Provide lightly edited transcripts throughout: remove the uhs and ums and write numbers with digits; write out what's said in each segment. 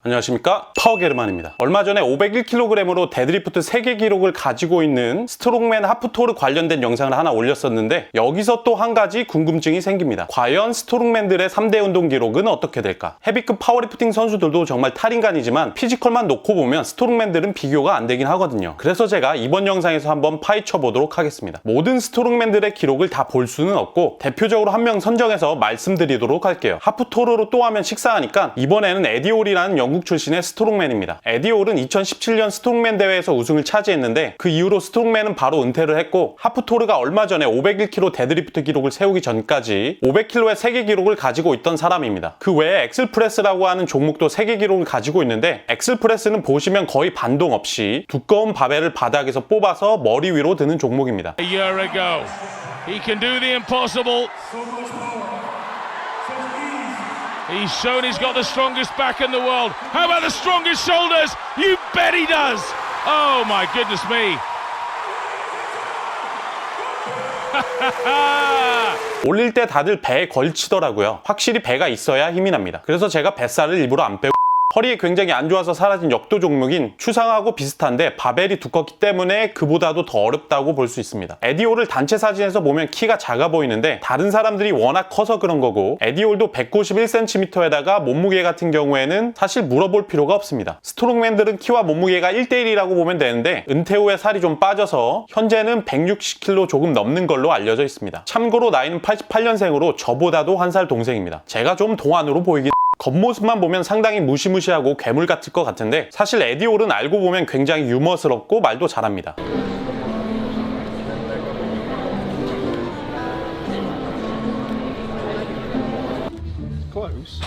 안녕하십니까, 파워게르만입니다. 얼마 전에 501kg으로 데드리프트 세계 기록을 가지고 있는 스트롱맨 하프토르 관련된 영상을 하나 올렸었는데, 여기서 또 한 가지 궁금증이 생깁니다. 과연 스트롱맨들의 3대 운동 기록은 어떻게 될까? 헤비급 파워리프팅 선수들도 정말 탈인간이지만 피지컬만 놓고 보면 스트롱맨들은 비교가 안 되긴 하거든요. 그래서 제가 이번 영상에서 한번 파헤쳐 보도록 하겠습니다. 모든 스트롱맨들의 기록을 다 볼 수는 없고 대표적으로 한 명 선정해서 말씀드리도록 할게요. 하프토르로 또 하면 식상하니까 이번에는 에디올이라는 영국 출신의 스트롱맨입니다. 에디올은 2017년 스트롱맨 대회에서 우승을 차지했는데, 그 이후로 스트롱맨은 바로 은퇴를 했고, 하프토르가 얼마 전에 501kg 데드리프트 기록을 세우기 전까지 500kg의 세계 기록을 가지고 있던 사람입니다. 그 외에 엑슬프레스라고 하는 종목도 세계 기록을 가지고 있는데, 엑슬프레스는 보시면 거의 반동 없이 두꺼운 바벨을 바닥에서 뽑아서 머리 위로 드는 종목입니다. A year ago, he can do the impossible. He's shown he's got the strongest back in the world. How about the strongest shoulders? You bet he does. Oh my goodness me. 올릴 때 다들 배에 걸치더라고요. 확실히 배가 있어야 힘이 납니다. 그래서 제가 뱃살을 일부러 안 빼고, 허리에 굉장히 안 좋아서 사라진 역도 종목인 추상하고 비슷한데 바벨이 두껍기 때문에 그보다도 더 어렵다고 볼 수 있습니다. 에디올을 단체 사진에서 보면 키가 작아 보이는데, 다른 사람들이 워낙 커서 그런 거고, 에디올도 191cm에다가 몸무게 같은 경우에는 사실 물어볼 필요가 없습니다. 스트롱맨들은 키와 몸무게가 1대1이라고 보면 되는데, 은퇴 후에 살이 좀 빠져서 현재는 160kg 조금 넘는 걸로 알려져 있습니다. 참고로 나이는 88년생으로 저보다도 한 살 동생입니다. 제가 좀 동안으로 보이긴, 겉모습만 보면 상당히 무시무시하고 괴물 같을 것 같은데, 사실 에디올은 알고 보면 굉장히 유머스럽고 말도 잘합니다. Close.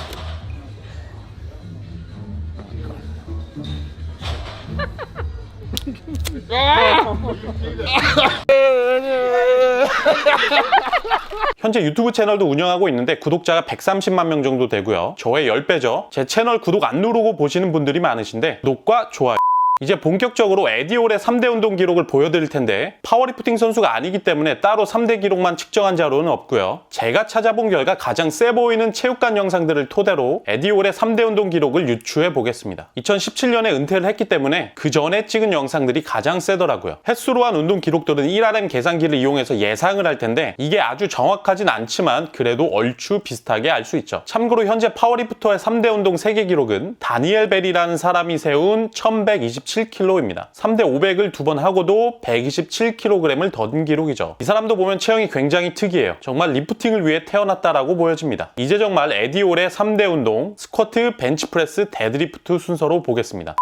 현재 유튜브 채널도 운영하고 있는데 구독자가 130만 명 정도 되고요. 저의 10배죠. 제 채널 구독 안 누르고 보시는 분들이 많으신데 구독과 좋아요. 이제 본격적으로 에디올의 3대 운동 기록을 보여드릴 텐데, 파워리프팅 선수가 아니기 때문에 따로 3대 기록만 측정한 자료는 없고요. 제가 찾아본 결과 가장 세 보이는 체육관 영상들을 토대로 에디올의 3대 운동 기록을 유추해 보겠습니다. 2017년에 은퇴를 했기 때문에 그 전에 찍은 영상들이 가장 세더라고요. 횟수로 한 운동 기록들은 1RM 계산기를 이용해서 예상을 할 텐데, 이게 아주 정확하진 않지만 그래도 얼추 비슷하게 알 수 있죠. 참고로 현재 파워리프터의 3대 운동 세계 기록은 다니엘 벨이라는 사람이 세운 1127kg입니다. 3대 500을 두 번 하고도 127kg을 더딘 기록이죠. 이 사람도 보면 체형이 굉장히 특이해요. 정말 리프팅을 위해 태어났다라고 보여집니다. 이제 정말 에디올의 3대 운동, 스쿼트, 벤치프레스, 데드리프트 순서로 보겠습니다.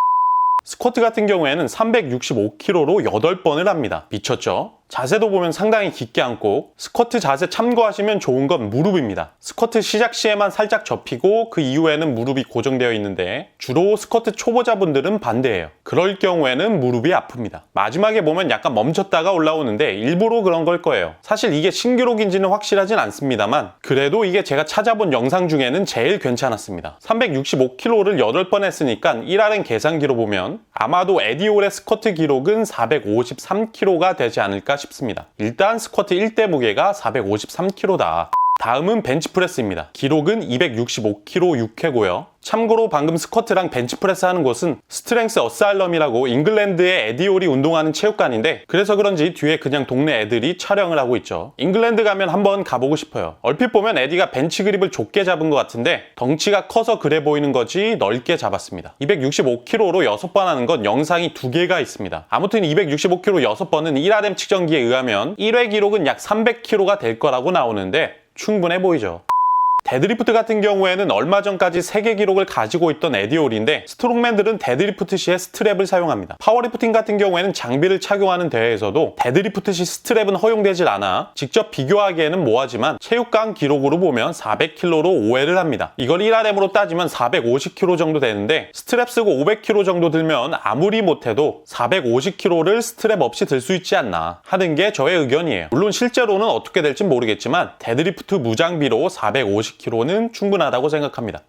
스쿼트 같은 경우에는 365kg로 8번을 합니다. 미쳤죠? 자세도 보면 상당히 깊게 앉고, 스쿼트 자세 참고하시면 좋은 건 무릎입니다. 스쿼트 시작 시에만 살짝 접히고 그 이후에는 무릎이 고정되어 있는데, 주로 스쿼트 초보자분들은 반대예요. 그럴 경우에는 무릎이 아픕니다. 마지막에 보면 약간 멈췄다가 올라오는데 일부러 그런 걸 거예요. 사실 이게 신기록인지는 확실하진 않습니다만, 그래도 이게 제가 찾아본 영상 중에는 제일 괜찮았습니다. 365kg를 8번 했으니까 1RM 계산기로 보면 아마도 에디올의 스쿼트 기록은 453kg가 되지 않을까 싶습니다. 일단 스쿼트 1대 무게가 453kg다. 다음은 벤치프레스입니다. 기록은 265kg 6회고요. 참고로 방금 스쿼트랑 벤치프레스 하는 곳은 스트렝스 어사일럼이라고 잉글랜드의 에디올이 운동하는 체육관인데, 그래서 그런지 뒤에 그냥 동네 애들이 촬영을 하고 있죠. 잉글랜드 가면 한번 가보고 싶어요. 얼핏 보면 에디가 벤치 그립을 좁게 잡은 것 같은데, 덩치가 커서 그래 보이는 거지 넓게 잡았습니다. 265kg로 6번 하는 건 영상이 2개가 있습니다. 아무튼 265kg 6번은 1RM 측정기에 의하면 1회 기록은 약 300kg가 될 거라고 나오는데 충분해 보이죠. 데드리프트 같은 경우에는 얼마 전까지 세계 기록을 가지고 있던 에디올인데, 스트롱맨들은 데드리프트 시에 스트랩을 사용합니다. 파워리프팅 같은 경우에는 장비를 착용하는 대회에서도 데드리프트 시 스트랩은 허용되질 않아 직접 비교하기에는 뭐하지만, 체육관 기록으로 보면 400kg로 5회를 합니다. 이걸 1RM으로 따지면 450kg 정도 되는데, 스트랩 쓰고 500kg 정도 들면 아무리 못해도 450kg를 스트랩 없이 들 수 있지 않나 하는 게 저의 의견이에요. 물론 실제로는 어떻게 될지 모르겠지만 데드리프트 무장비로 450kg는 충분하다고 생각합니다.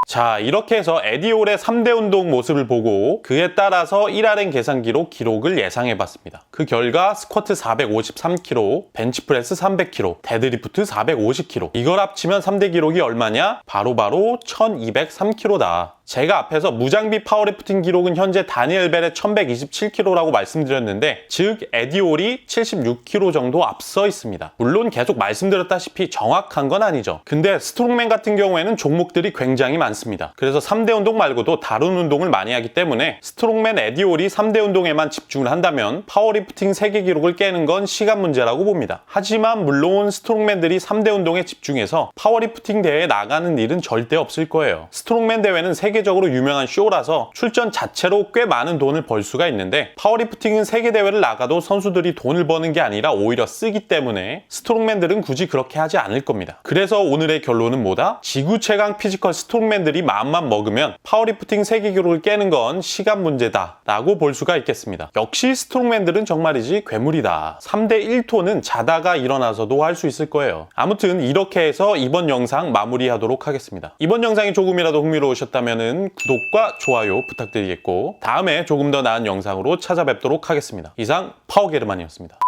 자, 이렇게 해서 에디올의 3대 운동 모습을 보고 그에 따라서 1RM 계산기로 기록을 예상해봤습니다. 그 결과 스쿼트 453kg, 벤치프레스 300kg, 데드리프트 450kg. 이걸 합치면 3대 기록이 얼마냐? 바로 1203kg다. 제가 앞에서 무장비 파워리프팅 기록은 현재 다니엘 벨의 1127kg라고 말씀드렸는데, 즉 에디올이 76kg 정도 앞서 있습니다. 물론 계속 말씀드렸다시피 정확한 건 아니죠. 근데 스트롱맨 같은 경우에는 종목들이 굉장히 많습니다. 그래서 3대 운동 말고도 다른 운동을 많이 하기 때문에 스트롱맨 에디올이 3대 운동에만 집중을 한다면 파워리프팅 세계 기록을 깨는 건 시간 문제라고 봅니다. 하지만 물론 스트롱맨들이 3대 운동에 집중해서 파워리프팅 대회에 나가는 일은 절대 없을 거예요. 스트롱맨 대회는 세계적으로 유명한 쇼라서 출전 자체로 꽤 많은 돈을 벌 수가 있는데, 파워리프팅은 세계 대회를 나가도 선수들이 돈을 버는 게 아니라 오히려 쓰기 때문에 스트롱맨들은 굳이 그렇게 하지 않을 겁니다. 그래서 오늘의 결론은 뭐다? 지구 최강 피지컬 스트롱맨들이 마음만 먹으면 파워리프팅 세계 기록을 깨는 건 시간 문제다 라고 볼 수가 있겠습니다. 역시 스트롱맨들은 정말이지 괴물이다. 3대 1톤은 자다가 일어나서도 할 수 있을 거예요. 아무튼 이렇게 해서 이번 영상 마무리하도록 하겠습니다. 이번 영상이 조금이라도 흥미로우셨다면 구독과 좋아요 부탁드리겠고, 다음에 조금 더 나은 영상으로 찾아뵙도록 하겠습니다. 이상 파워게르만이었습니다.